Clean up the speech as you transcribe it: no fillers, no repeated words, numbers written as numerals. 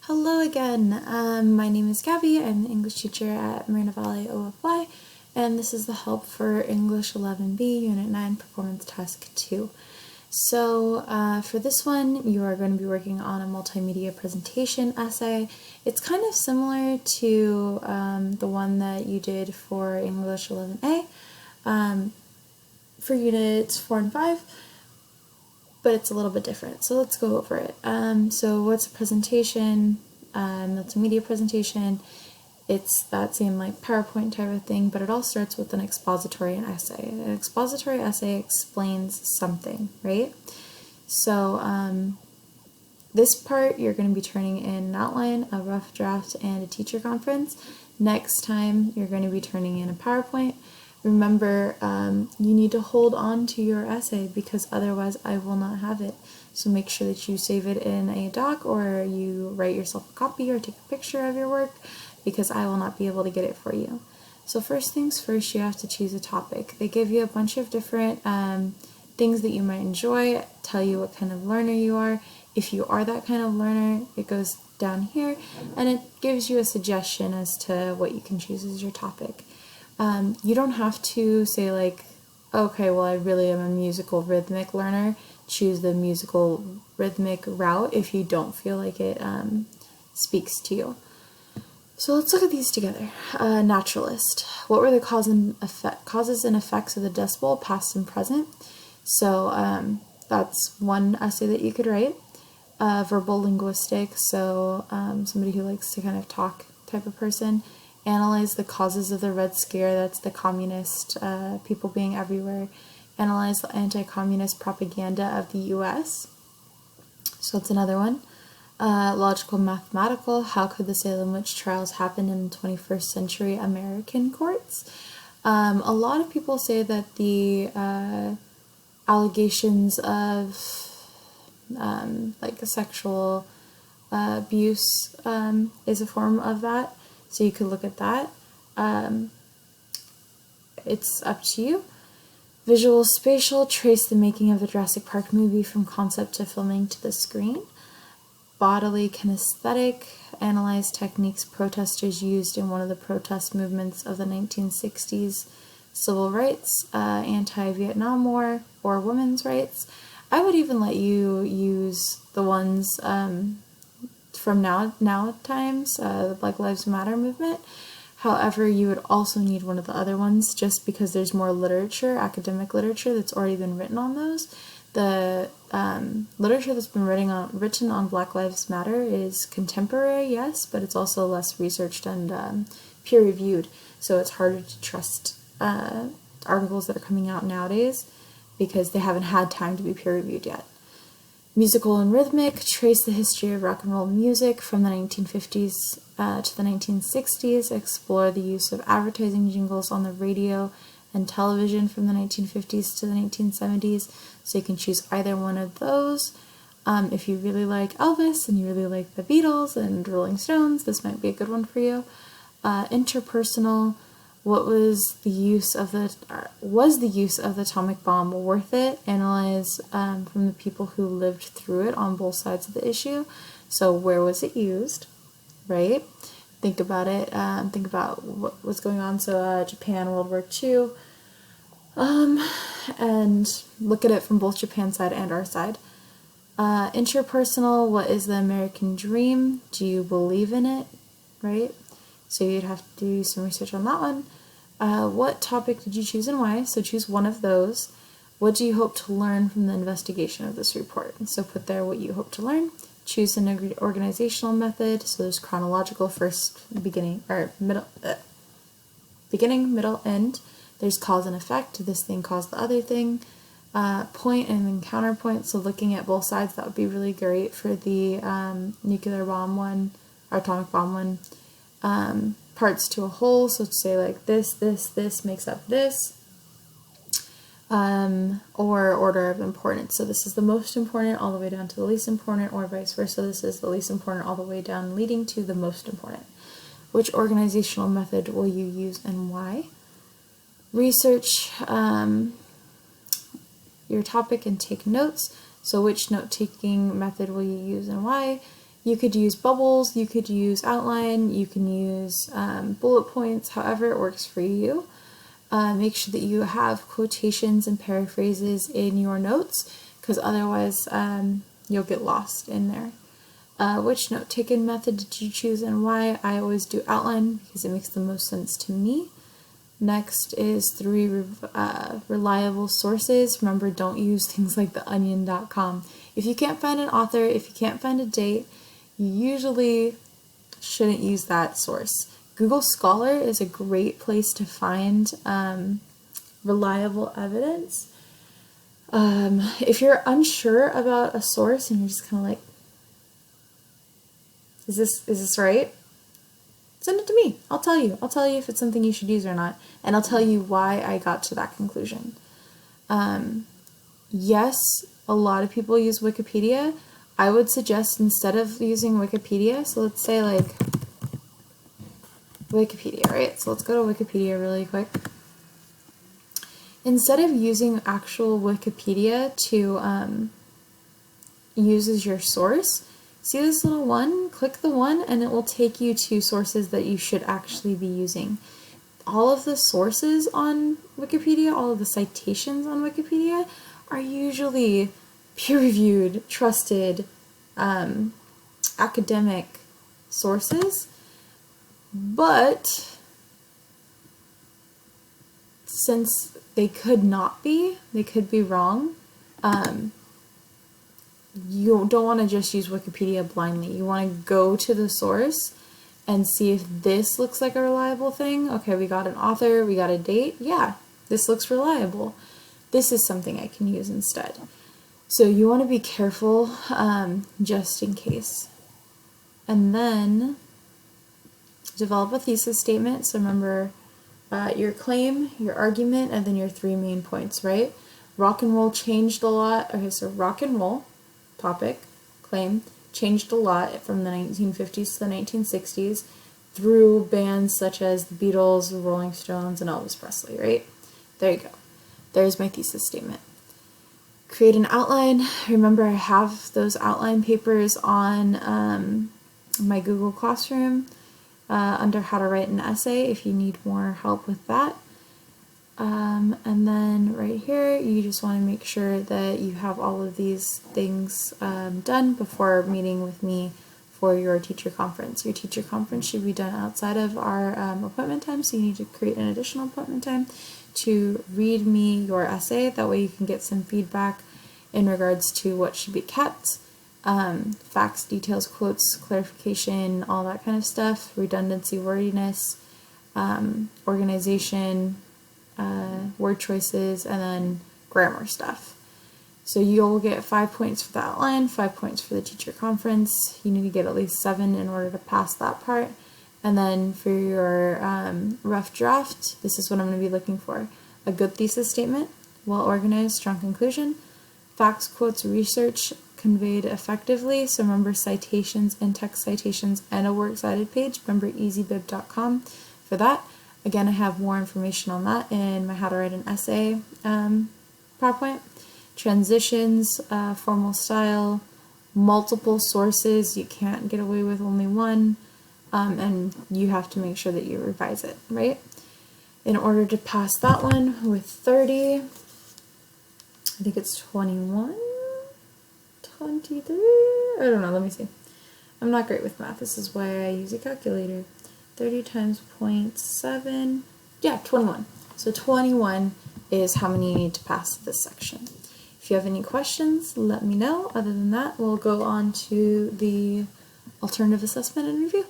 Hello again. My name is Gabby. I'm the English teacher at Marina Valley OFY, and this is the help for English 11B Unit 9 Performance Task 2. So for this one, you are going to be working on a multimedia presentation essay. It's kind of similar to the one that you did for English 11A for Units 4 and 5. But it's a little bit different. So let's go over it. So what's a presentation? Multimedia presentation. It's that same like PowerPoint type of thing, but it all starts with an expository essay. An expository essay explains something, right? So this part you're going to be turning in an outline, a rough draft, and a teacher conference. Next time you're going to be turning in a PowerPoint. Remember, you need to hold on to your essay because otherwise I will not have it. So make sure that you save it in a doc or you write yourself a copy or take a picture of your work because I will not be able to get it for you. So first things first, you have to choose a topic. They give you a bunch of different things that you might enjoy, tell you what kind of learner you are. If you are that kind of learner, it goes down here and it gives you a suggestion as to what you can choose as your topic. You don't have to say like, okay, well I really am a musical rhythmic learner, choose the musical rhythmic route if you don't feel like it speaks to you. So let's look at these together. Naturalist. What were the causes and effects of the Dust Bowl, past and present? So that's one essay that you could write. Verbal linguistics, so somebody who likes to kind of talk type of person. Analyze the causes of the Red Scare, that's the communist people being everywhere. Analyze the anti-communist propaganda of the U.S. So that's another one. Logical mathematical, how could the Salem witch trials happen in 21st century American courts? A lot of people say that the allegations of like sexual abuse is a form of that. So you could look at that. It's up to you. Visual spatial, trace the making of the Jurassic Park movie from concept to filming to the screen. Bodily kinesthetic, analyze techniques protesters used in one of the protest movements of the 1960s. Civil rights, anti-Vietnam War, or women's rights. I would even let you use the ones from now times, the Black Lives Matter movement. However, you would also need one of the other ones just because there's more literature, academic literature, that's already been written on those. The literature that's been written on Black Lives Matter is contemporary, yes, but it's also less researched and peer-reviewed, so it's harder to trust articles that are coming out nowadays because they haven't had time to be peer-reviewed yet. Musical and rhythmic, trace the history of rock and roll music from the 1950s to the 1960s, explore the use of advertising jingles on the radio and television from the 1950s to the 1970s, so you can choose either one of those. If you really like Elvis and you really like the Beatles and Rolling Stones, this might be a good one for you. Interpersonal, was the use of the atomic bomb worth it? Analyze from the people who lived through it on both sides of the issue. So where was it used, right? Think about it. Think about what was going on. So Japan, World War II, and look at it from both Japan's side and our side. Interpersonal, what is the American dream? Do you believe in it, right? So you'd have to do some research on that one. What topic did you choose and why? So choose one of those. What do you hope to learn from the investigation of this report? So put there what you hope to learn. Choose an organizational method. So there's chronological, first, beginning, or middle, beginning, middle, end. There's cause and effect. This thing caused the other thing. Point and then counterpoint. So looking at both sides, that would be really great for the nuclear bomb one, or atomic bomb one. Parts to a whole, so to say like this makes up this, or order of importance. So this is the most important all the way down to the least important, or vice versa. This is the least important all the way down, leading to the most important. Which organizational method will you use and why? Research your topic and take notes. So which note-taking method will you use and why? You could use bubbles, you could use outline, you can use bullet points, however it works for you. Make sure that you have quotations and paraphrases in your notes, because otherwise you'll get lost in there. Which note-taking method did you choose and why? I always do outline because it makes the most sense to me. Next is 3 reliable sources. Remember, don't use things like theonion.com. If you can't find an author, if you can't find a date, you usually shouldn't use that source. Google Scholar is a great place to find reliable evidence. If you're unsure about a source and you're just kind of like, is this right? Send it to me. I'll tell you. I'll tell you if it's something you should use or not, and I'll tell you why I got to that conclusion. Yes, a lot of people use Wikipedia. I would suggest instead of using Wikipedia, so let's say like Wikipedia, right? So let's go to Wikipedia really quick. Instead of using actual Wikipedia to use as your source, see this little one? Click the one and it will take you to sources that you should actually be using. All of the sources on Wikipedia, all of the citations on Wikipedia are usually peer-reviewed, trusted, academic sources, but since they could not be, they could be wrong, you don't want to just use Wikipedia blindly. You want to go to the source and see if this looks like a reliable thing. Okay, we got an author, we got a date. Yeah, this looks reliable. This is something I can use instead. So you want to be careful just in case. And then develop a thesis statement. So remember your claim, your argument, and then your 3 main points, right? Rock and roll changed a lot. Okay, so rock and roll, topic, claim, changed a lot from the 1950s to the 1960s through bands such as the Beatles, the Rolling Stones, and Elvis Presley, right? There you go. There's my thesis statement. Create an outline. Remember, I have those outline papers on my Google Classroom under how to write an essay if you need more help with that. And then right here, you just want to make sure that you have all of these things done before meeting with me for your teacher conference. Your teacher conference should be done outside of our appointment time, so you need to create an additional appointment time to read me your essay. That way you can get some feedback in regards to what should be kept, facts, details, quotes, clarification, all that kind of stuff, redundancy, wordiness, organization, word choices, and then grammar stuff. So you'll get 5 points for the outline, 5 points for the teacher conference. You need to get at least 7 in order to pass that part. And then for your rough draft, this is what I'm going to be looking for. A good thesis statement, well organized, strong conclusion, facts, quotes, research conveyed effectively. So remember citations, in-text citations, and a works cited page. Remember easybib.com for that. Again, I have more information on that in my How to Write an Essay PowerPoint. Transitions, formal style, multiple sources. You can't get away with only one, and you have to make sure that you revise it, right? In order to pass that one with 30, I think it's 21, 23, I don't know, let me see. I'm not great with math, this is why I use a calculator. 30 times 0.7, yeah, 21. So 21 is how many you need to pass this section. If you have any questions, let me know. Other than that, we'll go on to the alternative assessment and review.